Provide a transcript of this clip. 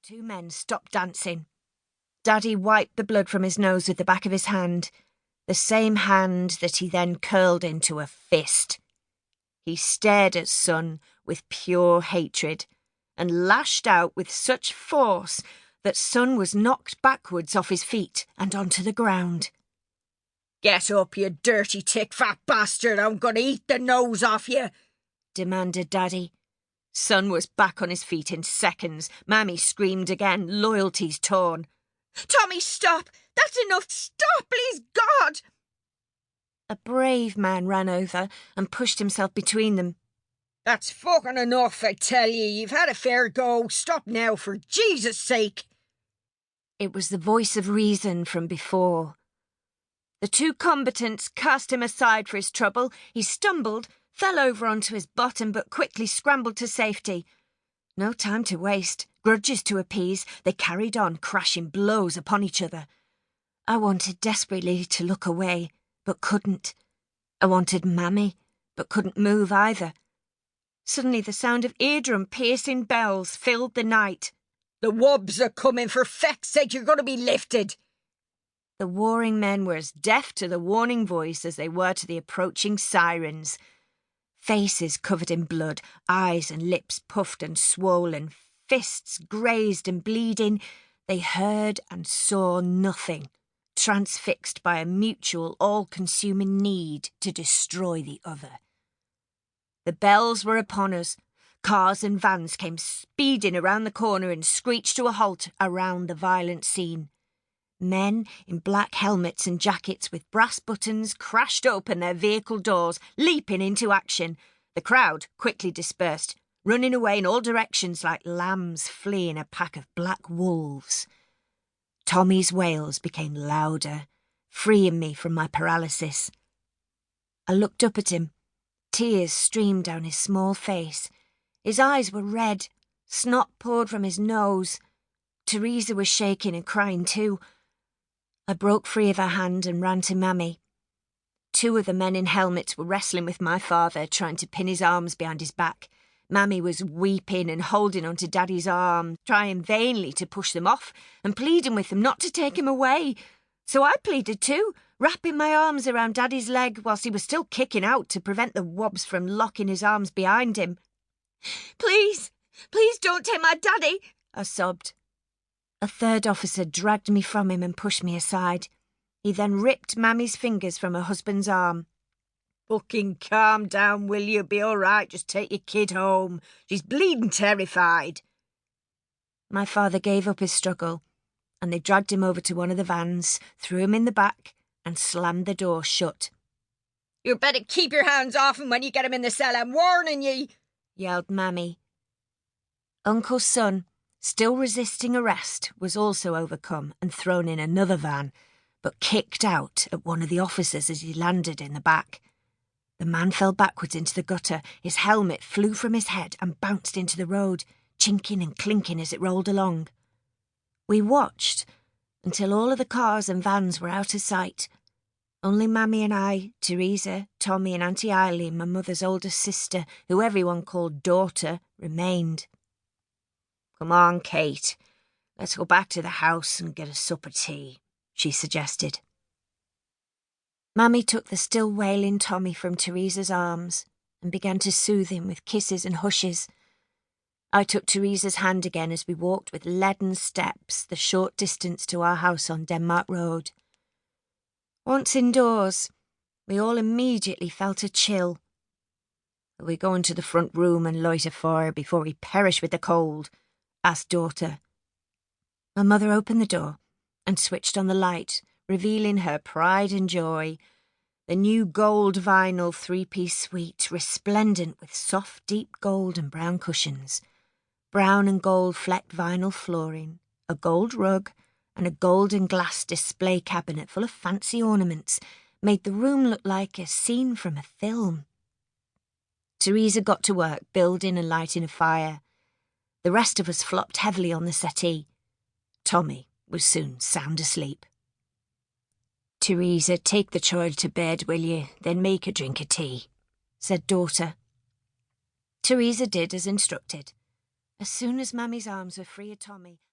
two men stopped dancing. Daddy wiped the blood from his nose with the back of his hand, the same hand that he then curled into a fist. He stared at Son with pure hatred and lashed out with such force that Son was knocked backwards off his feet and onto the ground. "Get up, you dirty tick-fat bastard, I'm going to eat the nose off you," demanded Daddy. Son was back on his feet in seconds. Mammy screamed again, loyalties torn. "Tommy, stop! That's enough! Stop, please, God!" A brave man ran over and pushed himself between them. "That's fucking enough, I tell you. You've had a fair go. Stop now, for Jesus' sake." It was the voice of reason from before. The two combatants cast him aside for his trouble. He stumbled, fell over onto his bottom, but quickly scrambled to safety. No time to waste, grudges to appease, they carried on, crashing blows upon each other. I wanted desperately to look away, but couldn't. I wanted Mammy, but couldn't move either. Suddenly the sound of eardrum-piercing bells filled the night. "The wubs are coming, for feck's sake, you're going to be lifted." The warring men were as deaf to the warning voice as they were to the approaching sirens. Faces covered in blood, eyes and lips puffed and swollen, fists grazed and bleeding. They heard and saw nothing, transfixed by a mutual, all-consuming need to destroy the other. The bells were upon us. Cars and vans came speeding around the corner and screeched to a halt around the violent scene. Men in black helmets and jackets with brass buttons crashed open their vehicle doors, leaping into action. The crowd quickly dispersed, running away in all directions like lambs fleeing a pack of black wolves. Tommy's wails became louder, freeing me from my paralysis. I looked up at him. Tears streamed down his small face. His eyes were red. Snot poured from his nose. Teresa was shaking and crying too. I broke free of her hand and ran to Mammy. Two of the men in helmets were wrestling with my father, trying to pin his arms behind his back. Mammy was weeping and holding onto Daddy's arm, trying vainly to push them off and pleading with them not to take him away. So I pleaded too, wrapping my arms around Daddy's leg whilst he was still kicking out to prevent the wobs from locking his arms behind him. "Please, please don't take my Daddy," I sobbed. A third officer dragged me from him and pushed me aside. He then ripped Mammy's fingers from her husband's arm. "Fucking calm down, will you? Be all right. Just take your kid home. She's bleeding terrified." My father gave up his struggle, and they dragged him over to one of the vans, threw him in the back, and slammed the door shut. "You better keep your hands off him when you get him in the cell, I'm warning ye," yelled Mammy. Uncle Son, still resisting arrest, was also overcome and thrown in another van, but kicked out at one of the officers as he landed in the back. The man fell backwards into the gutter. His helmet flew from his head and bounced into the road, chinking and clinking as it rolled along. We watched until all of the cars and vans were out of sight. Only Mammy and I, Teresa, Tommy and Auntie Eileen, my mother's oldest sister, who everyone called Daughter, remained. "Come on, Kate. Let's go back to the house and get a sup of tea," she suggested. Mammy took the still wailing Tommy from Teresa's arms and began to soothe him with kisses and hushes. I took Teresa's hand again as we walked with leaden steps the short distance to our house on Denmark Road. Once indoors, we all immediately felt a chill. "Will we go into the front room and light a fire before we perish with the cold?" asked Daughter. My mother opened the door and switched on the light, revealing her pride and joy. The new gold vinyl three-piece suite, resplendent with soft deep gold and brown cushions, brown and gold flecked vinyl flooring, a gold rug, and a golden glass display cabinet full of fancy ornaments made the room look like a scene from a film. Teresa got to work building and lighting a fire. The rest of us flopped heavily on the settee. Tommy was soon sound asleep. "Teresa, take the child to bed, will you? Then make a drink of tea," said Daughter. Teresa did as instructed. As soon as Mammy's arms were free of Tommy,